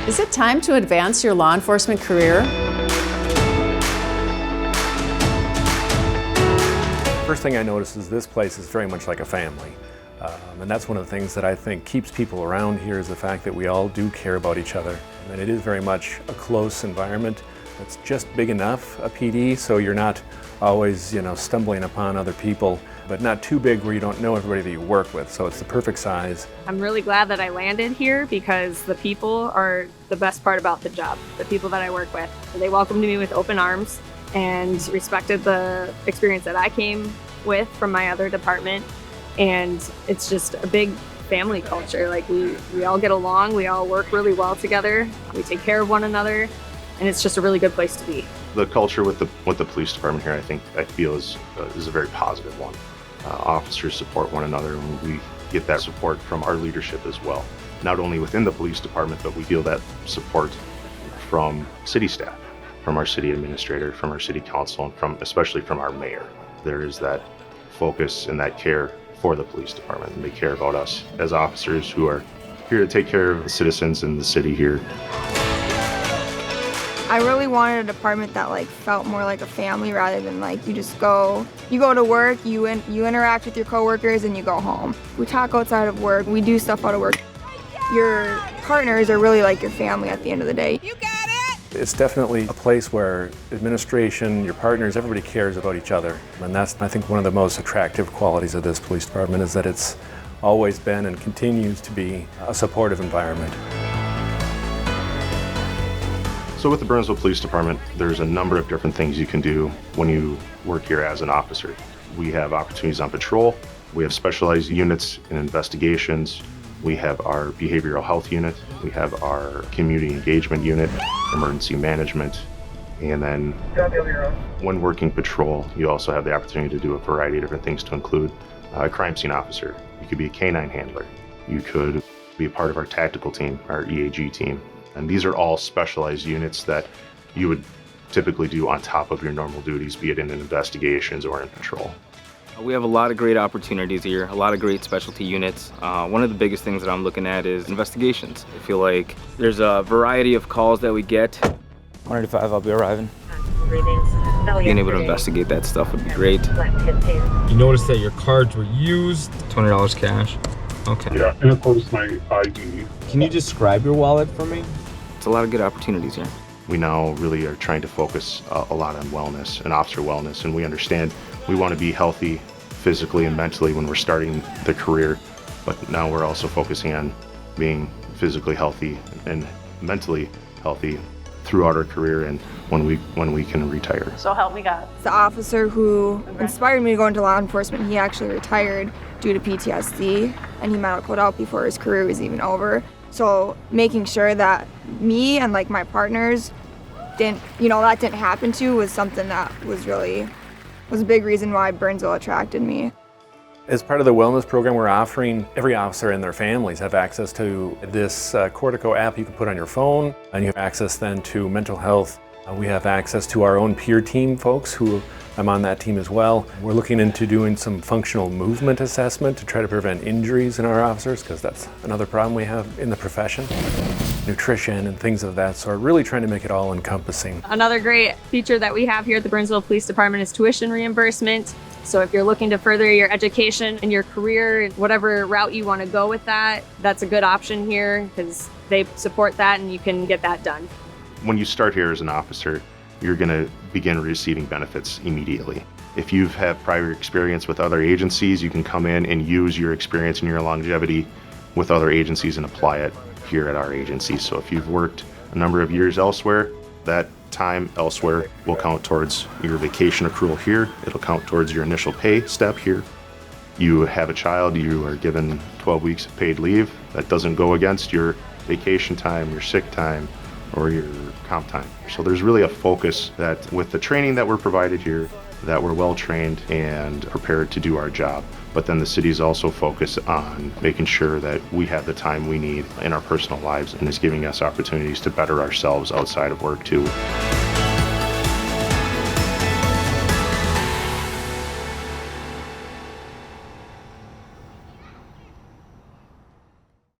Is it time to advance your law enforcement career? First thing I notice is this place is very much like a family. And that's one of the things that I think keeps people around here is the fact that we all do care about each other. And it is very much a close environment. It's just big enough, a PD, so you're not always, stumbling upon other people, but not too big where you don't know everybody that you work with. So it's the perfect size. I'm really glad that I landed here because the people are the best part about the job, the people that I work with. They welcomed me with open arms and respected the experience that I came with from my other department. And it's just a big family culture. Like we all get along, we all work really well together, we take care of one another, and it's just a really good place to be. The culture with the police department here, I feel is a very positive one. Officers support one another, and we get that support from our leadership as well. Not only within the police department, but we feel that support from city staff, from our city administrator, from our city council, and especially from our mayor. There is that focus and that care for the police department, and they care about us as officers who are here to take care of the citizens in the city here. I really wanted a department that felt more like a family rather than you just go to work, you interact with your coworkers, and you go home. We talk outside of work, we do stuff out of work. Your partners are really like your family at the end of the day. You got it! It's definitely a place where administration, your partners, everybody cares about each other. And that's, I think, one of the most attractive qualities of this police department is that it's always been and continues to be a supportive environment. So with the Burnsville Police Department, there's a number of different things you can do when you work here as an officer. We have opportunities on patrol, we have specialized units in investigations, we have our behavioral health unit, we have our community engagement unit, emergency management, and then when working patrol, you also have the opportunity to do a variety of different things to include a crime scene officer. You could be a canine handler. You could be a part of our tactical team, our EAG team. And these are all specialized units that you would typically do on top of your normal duties, be it in investigations or in patrol. We have a lot of great opportunities here, a lot of great specialty units. One of the biggest things that I'm looking at is investigations. I feel like there's a variety of calls that we get. 105, I'll be arriving. Being able to investigate that stuff would be great. You notice that your cards were used. $20 cash. Okay. Yeah, and of course my ID. Can you describe your wallet for me? It's a lot of good opportunities here. We now really are trying to focus a lot on wellness and officer wellness, and we understand we want to be healthy physically and mentally when we're starting the career, but now we're also focusing on being physically healthy and mentally healthy throughout our career and when we can retire. So help me God. The officer who inspired me to go into law enforcement, he actually retired due to PTSD, and he medicaled out before his career was even over. So making sure that me and my partners that didn't happen to was something that was a big reason why Burnsville attracted me. As part of the wellness program, we're offering every officer and their families have access to this Cortico app you can put on your phone, and you have access then to mental health. We have access to our own peer team folks who I'm on that team as well. We're looking into doing some functional movement assessment to try to prevent injuries in our officers, because that's another problem we have in the profession. Nutrition and things of that sort, really trying to make it all encompassing. Another great feature that we have here at the Burnsville Police Department is tuition reimbursement. So if you're looking to further your education and your career, whatever route you want to go with that, that's a good option here because they support that and you can get that done. When you start here as an officer, you're going to begin receiving benefits immediately. If you've had prior experience with other agencies, you can come in and use your experience and your longevity with other agencies and apply it here at our agency. So if you've worked a number of years elsewhere, that time elsewhere will count towards your vacation accrual here. It'll count towards your initial pay step here. You have a child, you are given 12 weeks of paid leave. That doesn't go against your vacation time, your sick time, or your comp time. So there's really a focus that with the training that we're provided here, that we're well trained and prepared to do our job. But then the city's also focused on making sure that we have the time we need in our personal lives and is giving us opportunities to better ourselves outside of work too.